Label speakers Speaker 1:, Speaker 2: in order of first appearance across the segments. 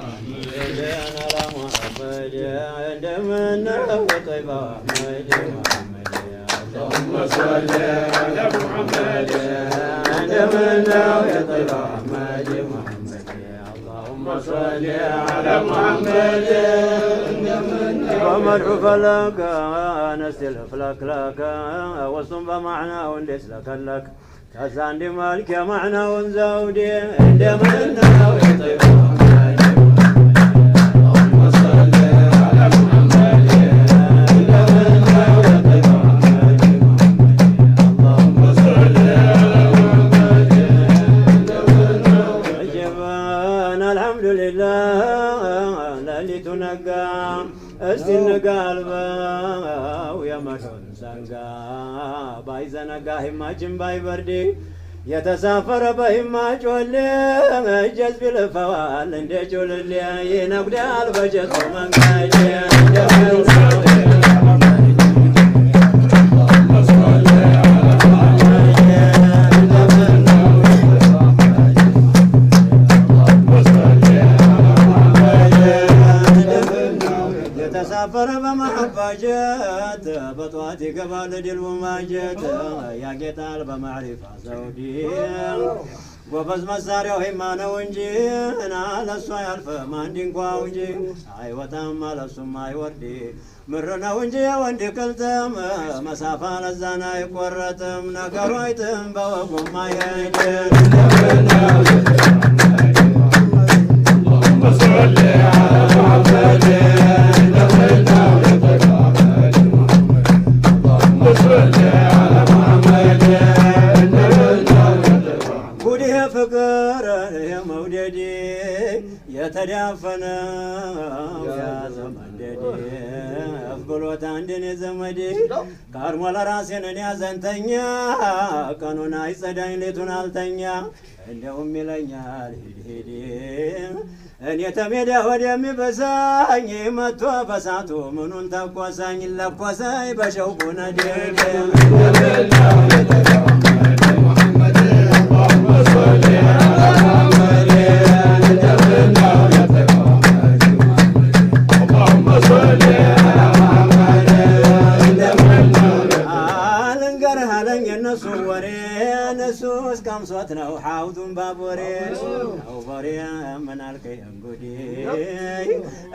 Speaker 1: على محمد عندما طيب أحمد محمد اللهم صل على محمد عندما طيب أحمد محمد اللهم صل على محمد ومدعو لك نستلف لك وصم بمعنى وليس لك كذا عندي مالك يا معنى ونزودي عندما طيب استنقالبا ويا مشون سنقا بايزنقا هماجن باي بردي يتسافر بهماج ولي جذب الفوال اندي جولي ينقدي البجس ومنقاجي سافر بمحباجات بطواتي قبل دل وماجات يا قتال بمعرفة زودي وبز مساري وهيمانا ونجي انا لسوا يالف ماندين كواونجي اي وطام لسوا ما يوردي مرنا ونجي وندي كلتم مسافة لزانا يقورتم نكرويتم بوقم ما يجي اللهم صل على محمد يتدافنا يا زمددي أفقلوت عندني زمدي كارمو لراسين يا زنتنيا كانونا يصدين لتنا التنيا عندهم ملنيا الهدي أن يتميد ودمي بساني متوا بساتو منون تقوساني لقوساي بشوقنا ديك محمد اللهم صل على محمد نسوس كم صوتنا وحاوذن بابوري وبوري من الكينغودي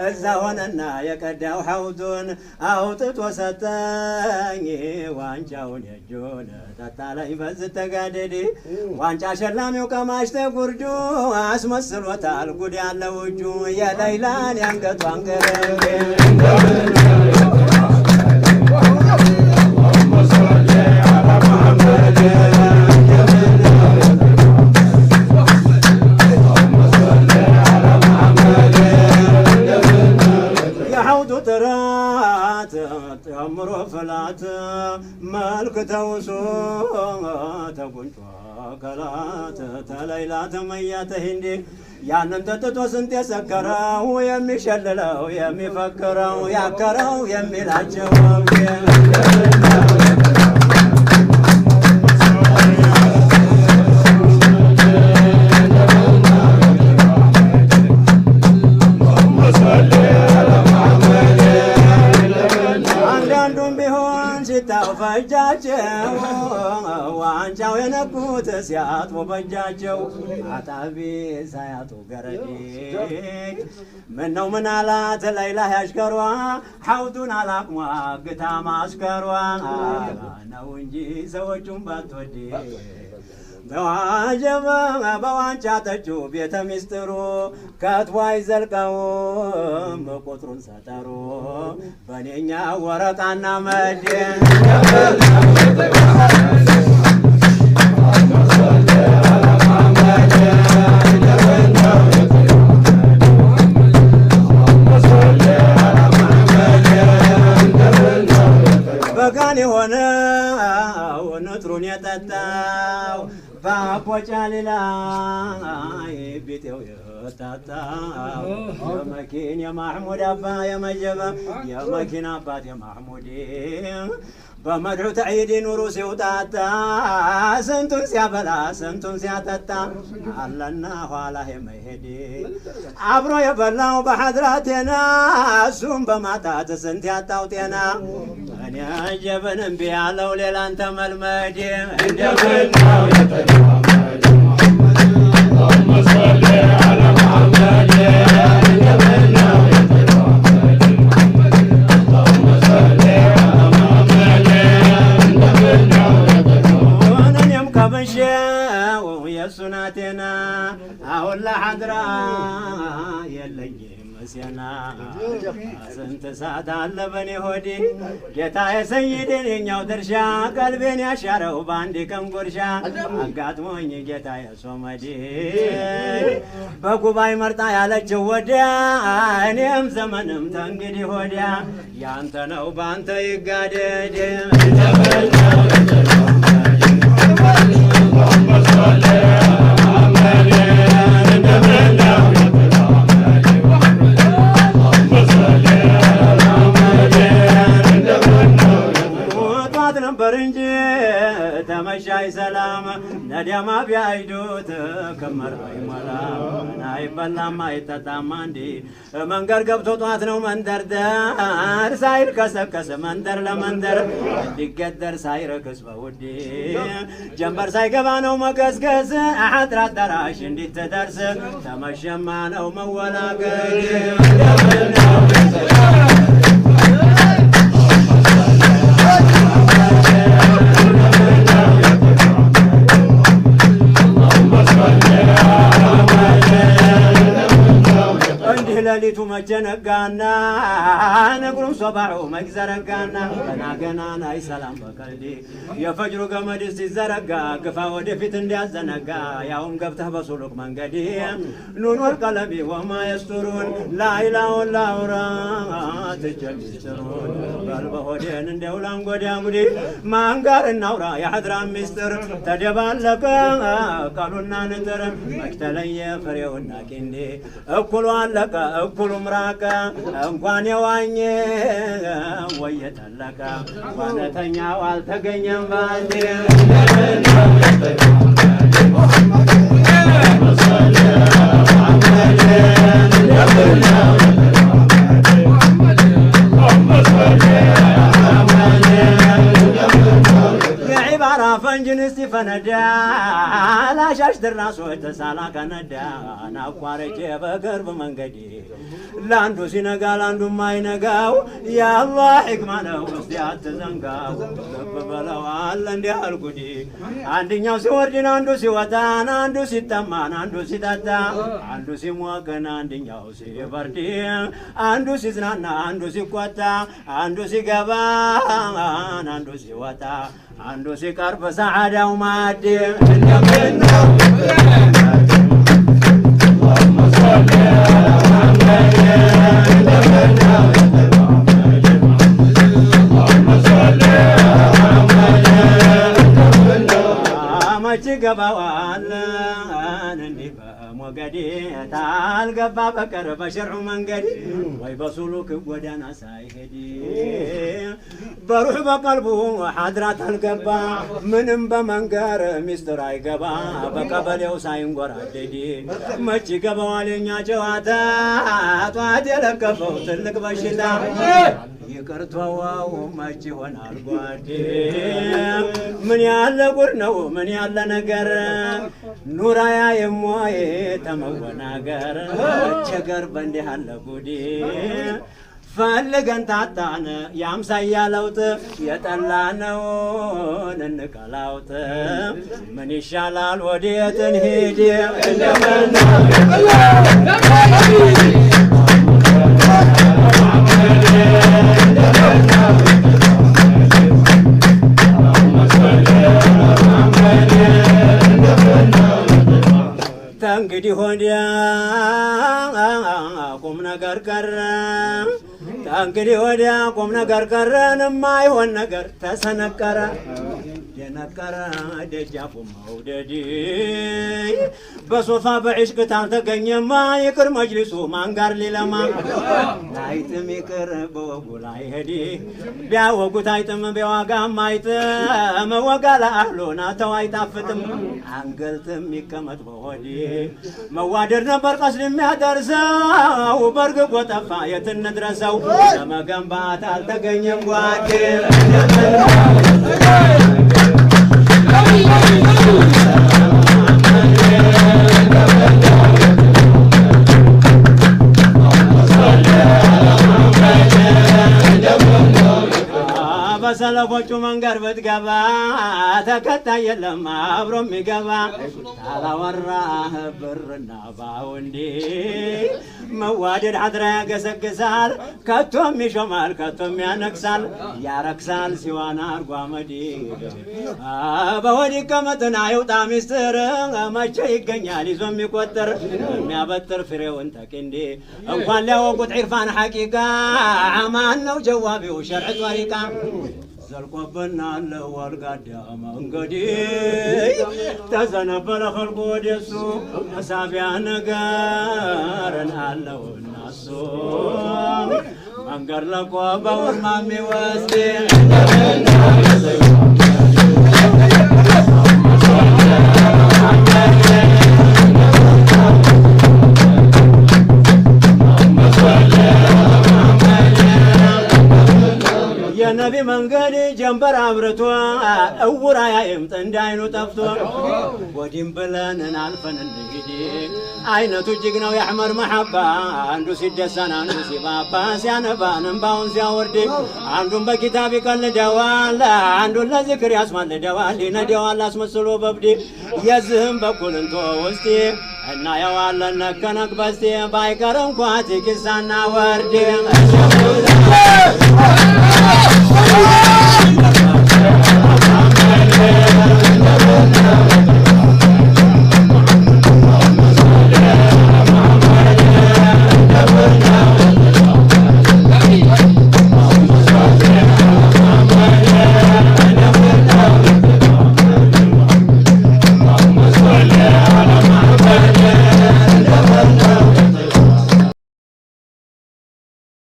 Speaker 1: الزاوننا يكدا وحاوذن أوتت وستاني وانجاون يجون تطالع بس تقاددي وانجا شلامي وكماش تقردو أسمسل وتال قدي على وجو يا ليلان ينقط وانقرنكي اللهم صل على محمد أمر فلات مالك توسو تقنت وكلات تليلات ميات هندي يعني أنت تتوسنت يسكره ويمي شلله ويمي فكره ويعكره ويمي العجواب فجاجو وانجاو ينبوت سياطو بجاجو عطابي سياطو قردي منو من علات ليلة يشكروا حوتون على قموا قتام عسكروا نونجي سوچون باتودي በዋጀበ በዋንጫ ጠጁ ቤተ ሚስጥሩ ከትዋይ ዘልቀው ቁጥሩን ሰጠሩ በኔኛ ወረቃና መድን በጋን የሆነ ንጥሩን የጠጣው ባቆጫ ሌላ ቤቴው ستاتا يا مكين يا محمود أبا يا مجبا يا مكين أبا يا محمودي بمدعو تعيدي نورو سيوتاتا سنتون سيابلا سنتون سياتتا علنا والله مهدي عبرو يبلاو بحضراتنا سوم بماتات سنتياتاوتنا أنا عجبن بيالو ليلان تملمدي عجبنا اللهم صل على محمد عجبنا اللهم صل يا سناتنا أولا حضرا يلي مسينا سنت ساعة على بني هودي جتا يا سيدي نيو درشا قلبين يا شارو باندي كم قرشا أقات موني جتا يا سومدي بكو باي مرتا يا لجوديا نيم زمنم تنقدي هوديا يا انت نو بانت يقادي اللهم صل على محمد عندنا اللهم صل على محمد عندنا وطعت نبر انجي تمشاي سلام نديما بيعيدوت كمر ملا ناي بلا ما يتتاماندي منقر قبطو طعت نو مندر دار ساير كسكس مندر لمندر ديقدر ساير كسبه ودي جنبر ساي قبانو مكسكس احد رات دراش اندي تدرس تمشمانو مولا قديم ليتو مجنقانا نقرم صباحو مجزرقانا قنا ناي سلام بقلدي يا فجر قمد استزرقا قفا ودفت اندي الزنقا يوم قبته بسلوك منقدي نون والقلبي وما يسترون لا إله إلا ورات الجميسترون قلبه دين اندي ولام قدي قدي ما انقار النورا يا حضران مستر تجبال لك قالونا نتر مكتلي فريونا كندي اكلوا لك እኩሉ ምራቀ እንኳን የዋኘ ወየተለቀ ዋነተኛው አልተገኘም ባንዴ فنجن استفندا لا شاش دراسو تسالا كندا انا قارجه بقرب منقدي لاندو سينغا لاندو ماي نغاو يا الله حكمه ነው እስቲ አትዘንጋው በበለው አለ እንደ አልኩዲ አንደኛው ሲወርድና አንዱ ሲወጣ አንዱ ሲጠማና አንዱ ሲጠጣ አንዱ ሲሞቀና አንደኛው ሲበርድ አንዱ ሲዝናና አንዱ ሲቆጣ አንዱ ሲገባ አንዱ ሲወጣ አንዱ ሲቀርብ ሰዓዳው ማዲ እንደምነው اللهم صل على محمد እንደምነው اللهم صل على محمد እንደምነው አመች ገባዋል እንዲባ ሞገዲ ታልገባ በቀር በሸርዑ መንገድ ወይ በሱሉክ ጎዳና ሳይሄድ በሩህ በቀልቡ ሐድራት አልገባ ምንም በመንገር ሚስጥር አይገባ በቀበሌው ሳይንጎራደድ መች ገባዋል የኛ ጨዋታ ጧት የለከፈው ትልቅ በሽታ ይቅርቷው መች ይሆናል ጓዴ ምን ያለ ጉድ ነው ምን ያለ ነገር ኑራያ የሞይ ተመወናገር ቸገር በእንዲህ አለ ጉዴ ፈልገን ታጣን ያምሳያ ለውጥ የጠላነውን እንቀላውጥ ምን ይሻላል ወዴት እንሂድ እንግዲህ ወዲያ ቁም ነገር ቀረ እንግዲህ ወዲያ ቁም ነገር ቀረን የማይሆን ነገር ተሰነቀረ የነቀረ ደጃፉ መውደድ በሶፋ በዕሽቅ ታልተገኘማ ይቅር መጅሊሱ ማን ጋር ሊለማ አይጥም ይቅር በወጉ ላይ ሄዲ ቢያወጉት አይጥም ቢዋጋም አይጥም ወጋ ለአህሎና ተው አይጣፍጥም አንገልትም ይቀመጥ በሆዲ መዋደድ ነበር ቀስድ የሚያደርሰው በርግጎ ጠፋ የት እንድረሰው ለመገንባት አልተገኘም ጓድ በሰለፎቹ መንገድ ብትገባ ተከታይ የለም አብሮ የሚገባ ታላወራህ ብርና ባውንዴ መዋደድ ሐድራ ያገሰግሳል ከቶም ይሾማል ከቶም ያነግሳል ያረክሳል ሲዋና አርጓመዴ በወዲ ከመትና ይውጣ ሚስጥር መቼ ይገኛል ይዞ የሚቆጥር የሚያበጥር ፍሬውን ተቅንዴ እንኳን ሊያወቁት ዒርፋን ሐቂቃ ማን ነው ጀዋቢው ሸርዕ ጧሪቃ ዘልቆብናል ወልጋዳ መንገዲ ተዘነበለ ኸልቁ ወደሱ መሳቢያ ነገርን አለውና እሱ መንገድ ለቆ በውርማ የሚወስድ የነቢ መንገድ ጀንበር አብርቶ እውራ ያይም ጥንድ አይኑ ጠፍቶ ወዲም ብለን አልፈን እንግዲ አይነቱ እጅግ ነው የአሕመር መሐባ አንዱ ሲደሰን አንዱ ሲባባ ሲያነባን እምባውን ሲያወርድ አንዱን በኪታብ ይቀልደዋል አንዱን ለዚክር ያስማልደዋል ይነደዋል አስመስሎ በብድ የዝህም በኩል እንቶ ውስጥ እናየዋለን ነከነክ በስቴ ባይቀር እንኳ ትኪሳና ወርድ
Speaker 2: Oh,